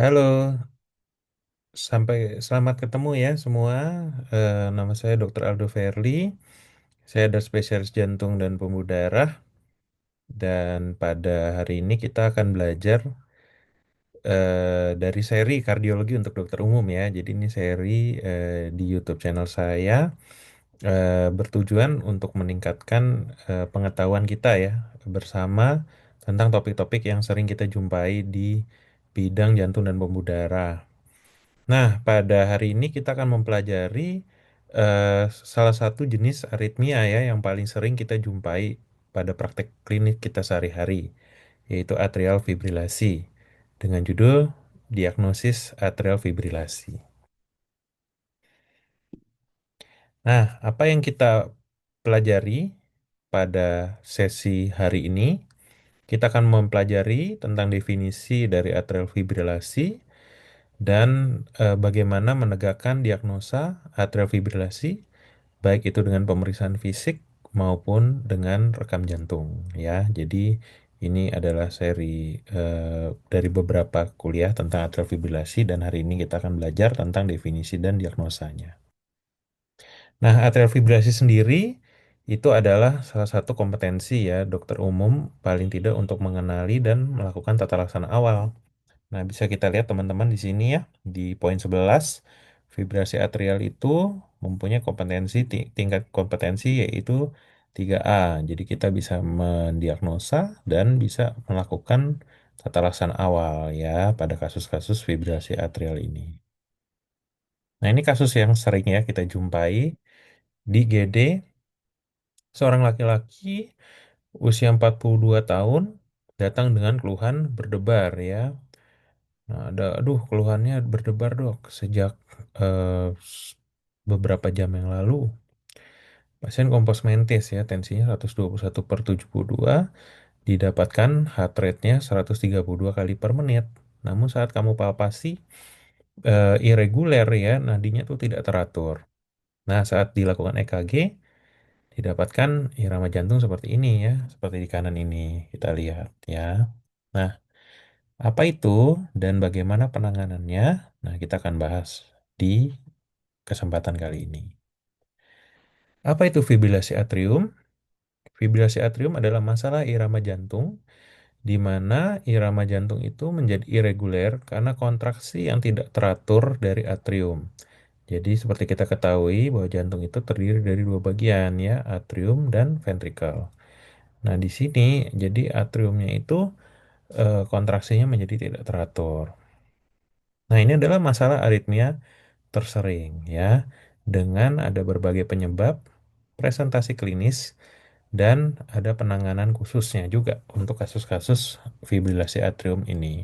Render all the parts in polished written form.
Halo, selamat ketemu ya semua. Nama saya Dr. Aldo Verli. Saya ada spesialis jantung dan pembuluh darah. Dan pada hari ini kita akan belajar dari seri kardiologi untuk dokter umum ya. Jadi ini seri di YouTube channel saya bertujuan untuk meningkatkan pengetahuan kita ya bersama tentang topik-topik yang sering kita jumpai di bidang jantung dan pembuluh darah. Nah, pada hari ini kita akan mempelajari eh, salah satu jenis aritmia ya yang paling sering kita jumpai pada praktek klinik kita sehari-hari, yaitu atrial fibrilasi dengan judul diagnosis atrial fibrilasi. Nah, apa yang kita pelajari pada sesi hari ini? Kita akan mempelajari tentang definisi dari atrial fibrilasi dan bagaimana menegakkan diagnosa atrial fibrilasi baik itu dengan pemeriksaan fisik maupun dengan rekam jantung ya. Jadi ini adalah seri dari beberapa kuliah tentang atrial fibrilasi dan hari ini kita akan belajar tentang definisi dan diagnosanya. Nah, atrial fibrilasi sendiri itu adalah salah satu kompetensi ya dokter umum paling tidak untuk mengenali dan melakukan tata laksana awal. Nah, bisa kita lihat teman-teman di sini ya, di poin 11, fibrasi atrial itu mempunyai tingkat kompetensi yaitu 3A. Jadi kita bisa mendiagnosa dan bisa melakukan tata laksana awal ya pada kasus-kasus fibrasi atrial ini. Nah, ini kasus yang sering ya kita jumpai di GD, seorang laki-laki usia 42 tahun datang dengan keluhan berdebar ya. Nah, aduh, keluhannya berdebar dok. Sejak s- beberapa jam yang lalu, pasien kompos mentis ya, tensinya 121/72, didapatkan heart rate-nya 132 kali per menit. Namun saat kamu palpasi, irreguler ya, nadinya tuh tidak teratur. Nah, saat dilakukan EKG, didapatkan irama jantung seperti ini ya, seperti di kanan ini, kita lihat ya. Nah, apa itu dan bagaimana penanganannya? Nah, kita akan bahas di kesempatan kali ini. Apa itu fibrilasi atrium? Fibrilasi atrium adalah masalah irama jantung di mana irama jantung itu menjadi irreguler karena kontraksi yang tidak teratur dari atrium. Jadi seperti kita ketahui bahwa jantung itu terdiri dari dua bagian ya, atrium dan ventrikel. Nah, di sini jadi atriumnya itu kontraksinya menjadi tidak teratur. Nah, ini adalah masalah aritmia tersering ya, dengan ada berbagai penyebab, presentasi klinis, dan ada penanganan khususnya juga untuk kasus-kasus fibrilasi atrium ini.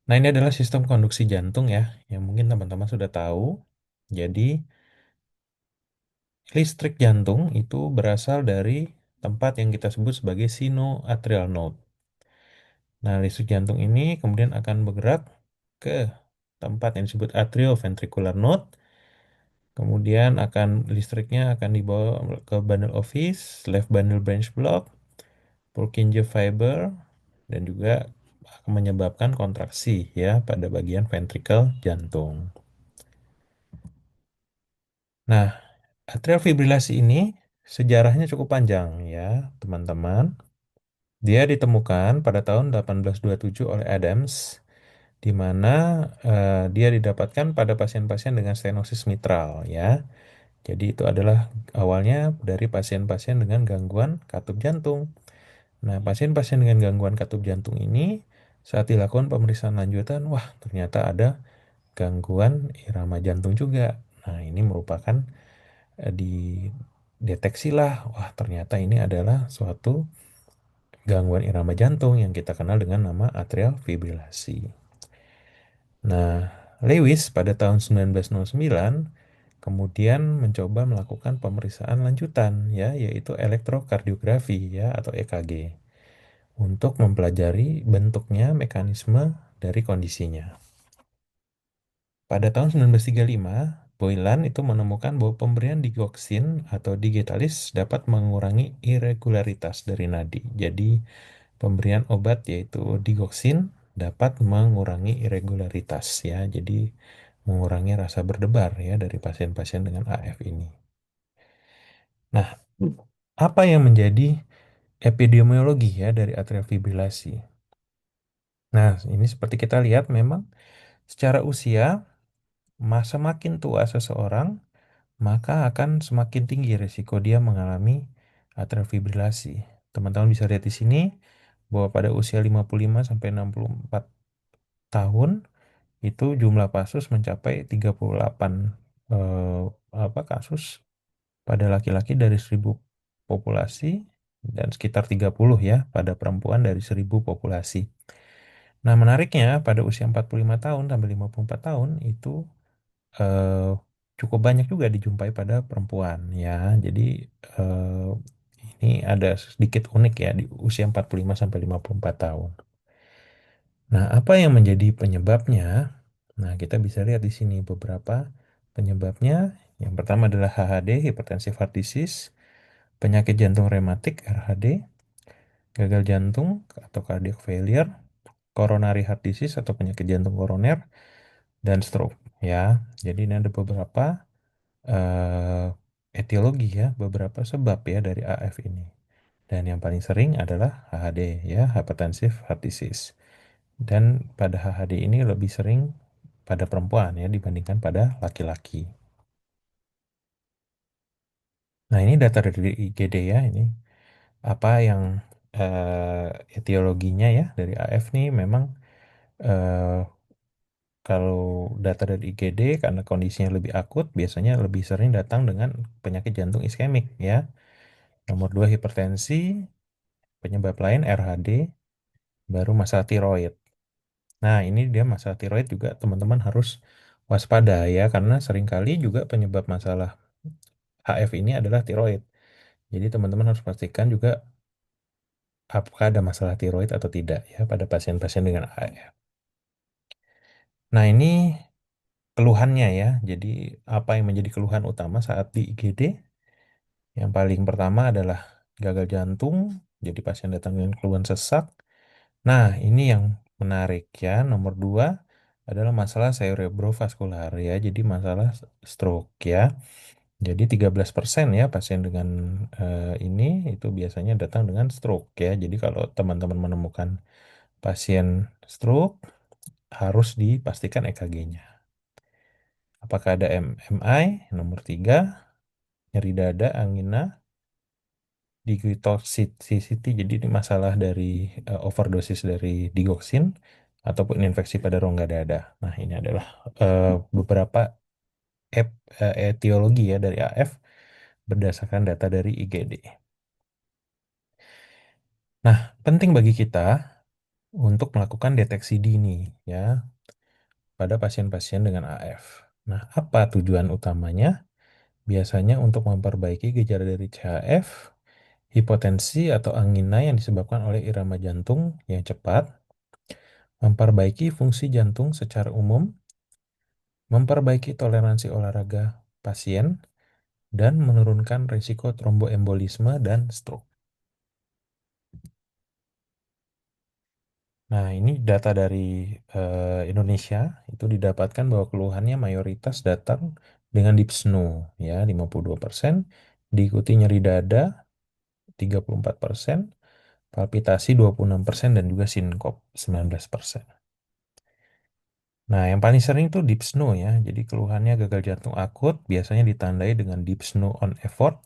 Nah, ini adalah sistem konduksi jantung ya, yang mungkin teman-teman sudah tahu. Jadi, listrik jantung itu berasal dari tempat yang kita sebut sebagai sinoatrial node. Nah, listrik jantung ini kemudian akan bergerak ke tempat yang disebut atrioventricular node. Kemudian listriknya akan dibawa ke bundle office, left bundle branch block, Purkinje fiber, dan juga akan menyebabkan kontraksi ya pada bagian ventrikel jantung. Nah, atrial fibrilasi ini sejarahnya cukup panjang ya, teman-teman. Dia ditemukan pada tahun 1827 oleh Adams, di mana dia didapatkan pada pasien-pasien dengan stenosis mitral ya. Jadi itu adalah awalnya dari pasien-pasien dengan gangguan katup jantung. Nah, pasien-pasien dengan gangguan katup jantung ini saat dilakukan pemeriksaan lanjutan, wah ternyata ada gangguan irama jantung juga. Nah, ini merupakan dideteksilah, wah ternyata ini adalah suatu gangguan irama jantung yang kita kenal dengan nama atrial fibrilasi. Nah, Lewis pada tahun 1909 kemudian mencoba melakukan pemeriksaan lanjutan ya, yaitu elektrokardiografi ya atau EKG untuk mempelajari bentuknya mekanisme dari kondisinya. Pada tahun 1935, Boylan itu menemukan bahwa pemberian digoxin atau digitalis dapat mengurangi irregularitas dari nadi. Jadi, pemberian obat yaitu digoxin dapat mengurangi irregularitas ya. Jadi mengurangi rasa berdebar ya dari pasien-pasien dengan AF ini. Nah, apa yang menjadi epidemiologi ya dari atrial fibrilasi? Nah, ini seperti kita lihat memang secara usia, semakin tua seseorang, maka akan semakin tinggi risiko dia mengalami atrial fibrilasi. Teman-teman bisa lihat di sini bahwa pada usia 55 sampai 64 tahun itu jumlah kasus mencapai 38 eh, kasus pada laki-laki dari 1.000 populasi dan sekitar 30 ya pada perempuan dari 1.000 populasi. Nah, menariknya pada usia 45 tahun sampai 54 tahun itu eh, cukup banyak juga dijumpai pada perempuan ya. Jadi eh, ini ada sedikit unik ya di usia 45 sampai 54 tahun. Nah, apa yang menjadi penyebabnya? Nah, kita bisa lihat di sini beberapa penyebabnya. Yang pertama adalah HHD, hypertensive heart disease, penyakit jantung rematik RHD, gagal jantung atau cardiac failure, coronary heart disease atau penyakit jantung koroner, dan stroke ya. Jadi ini ada beberapa eh, etiologi ya, beberapa sebab ya dari AF ini. Dan yang paling sering adalah HHD ya, hypertensive heart disease. Dan pada HHD ini lebih sering pada perempuan ya dibandingkan pada laki-laki. Nah, ini data dari IGD ya, ini apa yang etiologinya ya dari AF nih memang eh, kalau data dari IGD karena kondisinya lebih akut biasanya lebih sering datang dengan penyakit jantung iskemik ya. Nomor dua hipertensi, penyebab lain RHD, baru masalah tiroid. Nah, ini dia masalah tiroid juga teman-teman harus waspada ya karena seringkali juga penyebab masalah HF ini adalah tiroid. Jadi teman-teman harus pastikan juga apakah ada masalah tiroid atau tidak ya pada pasien-pasien dengan AF. Nah, ini keluhannya ya. Jadi apa yang menjadi keluhan utama saat di IGD? Yang paling pertama adalah gagal jantung. Jadi pasien datang dengan keluhan sesak. Nah, ini yang menarik ya. Nomor dua adalah masalah cerebrovaskular ya. Jadi masalah stroke ya. Jadi 13% ya pasien dengan ini itu biasanya datang dengan stroke ya. Jadi kalau teman-teman menemukan pasien stroke harus dipastikan EKG-nya. Apakah ada MI? Nomor tiga, nyeri dada, angina, digotoxicity. Jadi ini masalah dari overdosis dari digoxin ataupun infeksi pada rongga dada. Nah, ini adalah beberapa etiologi ya dari AF berdasarkan data dari IGD. Nah, penting bagi kita untuk melakukan deteksi dini ya pada pasien-pasien dengan AF. Nah, apa tujuan utamanya? Biasanya untuk memperbaiki gejala dari CHF, hipotensi atau angina yang disebabkan oleh irama jantung yang cepat, memperbaiki fungsi jantung secara umum, memperbaiki toleransi olahraga pasien, dan menurunkan risiko tromboembolisme dan stroke. Nah, ini data dari Indonesia itu didapatkan bahwa keluhannya mayoritas datang dengan dyspnea ya 52%, diikuti nyeri dada 34%, palpitasi 26% dan juga sinkop 19%. Nah, yang paling sering itu dyspnea ya. Jadi keluhannya gagal jantung akut biasanya ditandai dengan dyspnea on effort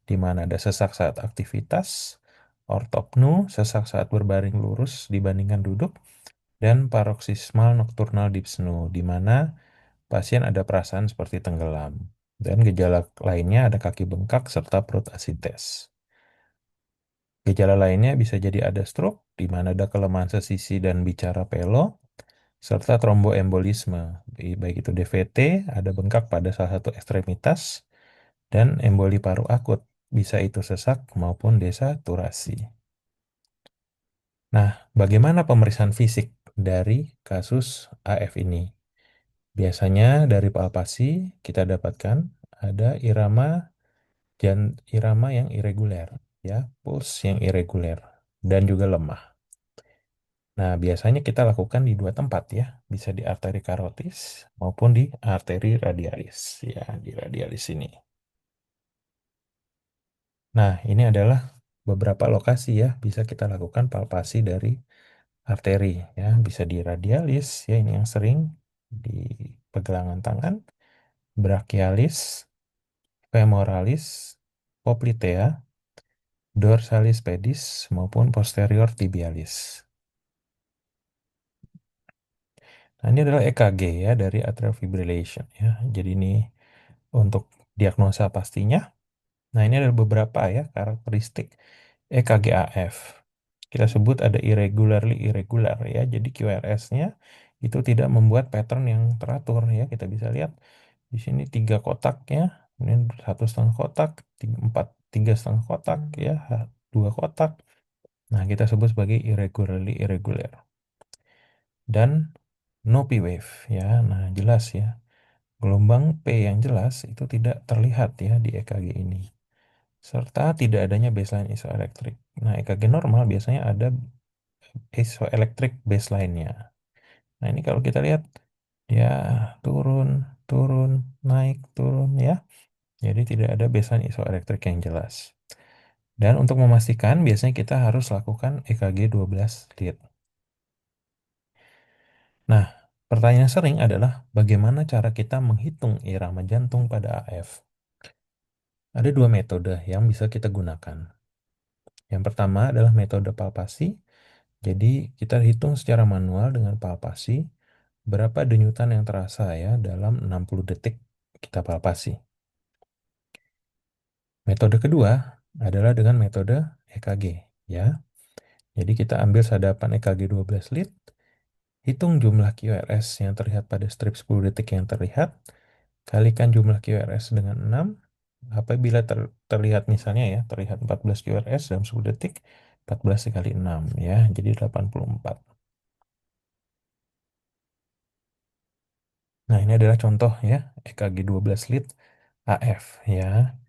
di mana ada sesak saat aktivitas, ortopnea, sesak saat berbaring lurus dibandingkan duduk, dan paroxysmal nocturnal dyspnea di mana pasien ada perasaan seperti tenggelam. Dan gejala lainnya ada kaki bengkak serta perut asites. Gejala lainnya bisa jadi ada stroke, di mana ada kelemahan sesisi dan bicara pelo, serta tromboembolisme, baik itu DVT, ada bengkak pada salah satu ekstremitas, dan emboli paru akut, bisa itu sesak maupun desaturasi. Nah, bagaimana pemeriksaan fisik dari kasus AF ini? Biasanya dari palpasi kita dapatkan ada irama yang irreguler, ya, puls yang irreguler, dan juga lemah. Nah, biasanya kita lakukan di dua tempat ya, bisa di arteri karotis maupun di arteri radialis ya, di radialis ini. Nah, ini adalah beberapa lokasi ya, bisa kita lakukan palpasi dari arteri ya, bisa di radialis ya, ini yang sering di pergelangan tangan, brachialis, femoralis, poplitea, dorsalis pedis maupun posterior tibialis. Nah, ini adalah EKG ya dari atrial fibrillation ya. Jadi ini untuk diagnosa pastinya. Nah, ini ada beberapa ya karakteristik EKG AF. Kita sebut ada irregularly irregular ya. Jadi QRS-nya itu tidak membuat pattern yang teratur ya. Kita bisa lihat di sini tiga kotak ya. Ini satu setengah kotak, tiga, empat, tiga setengah kotak ya, dua kotak. Nah, kita sebut sebagai irregularly irregular. Dan no P wave ya. Nah, jelas ya. Gelombang P yang jelas itu tidak terlihat ya di EKG ini. Serta tidak adanya baseline isoelektrik. Nah, EKG normal biasanya ada isoelektrik baseline-nya. Nah, ini kalau kita lihat dia turun, turun, naik, turun ya. Jadi tidak ada baseline isoelektrik yang jelas. Dan untuk memastikan biasanya kita harus lakukan EKG 12 lead. Nah, pertanyaan sering adalah bagaimana cara kita menghitung irama jantung pada AF? Ada dua metode yang bisa kita gunakan. Yang pertama adalah metode palpasi. Jadi kita hitung secara manual dengan palpasi berapa denyutan yang terasa ya dalam 60 detik kita palpasi. Metode kedua adalah dengan metode EKG ya. Jadi kita ambil sadapan EKG 12 lead, hitung jumlah QRS yang terlihat pada strip 10 detik yang terlihat, kalikan jumlah QRS dengan 6. Apabila terlihat misalnya ya, terlihat 14 QRS dalam 10 detik, 14 dikali 6 ya, jadi 84. Nah, ini adalah contoh ya, EKG 12 lead AF ya.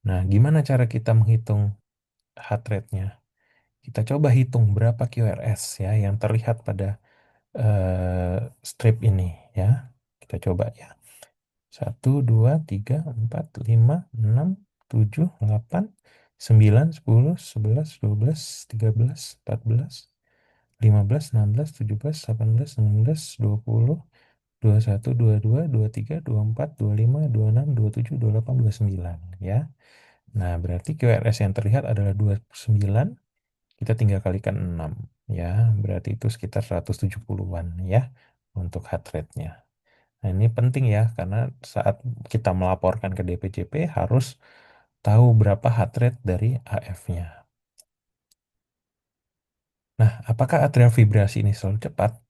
Nah, gimana cara kita menghitung heart rate-nya? Kita coba hitung berapa QRS ya yang terlihat pada strip ini ya. Kita coba ya. 1, 2, 3, 4, 5, 6, 7, 11, 12, 13, 14, 15, 16, 20, 21, 22, 23, 24, 25, 26, 27, 28, 29. Ya. Nah, berarti QRS yang terlihat adalah 29. Kita tinggal kalikan 6. Ya, berarti itu sekitar 170-an ya untuk heart rate-nya. Nah, ini penting ya, karena saat kita melaporkan ke DPJP harus tahu berapa heart rate dari AF-nya. Nah, apakah atrial fibrillasi ini selalu cepat?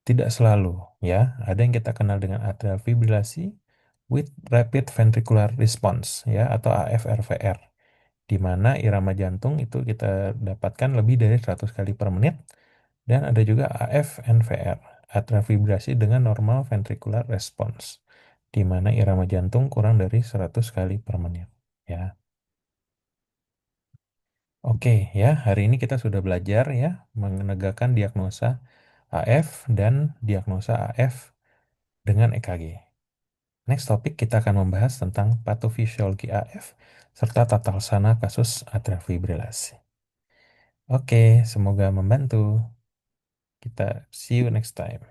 Tidak selalu, ya. Ada yang kita kenal dengan atrial fibrillasi with rapid ventricular response, ya, atau AFRVR, di mana irama jantung itu kita dapatkan lebih dari 100 kali per menit, dan ada juga AFNVR, atrial fibrillasi dengan normal ventricular response, di mana irama jantung kurang dari 100 kali per menit, ya. Oke, ya, hari ini kita sudah belajar ya menegakkan diagnosa AF dan diagnosa AF dengan EKG. Next topik kita akan membahas tentang patofisiologi AF serta tata laksana kasus atrial fibrilasi. Oke, semoga membantu. Kita see you next time.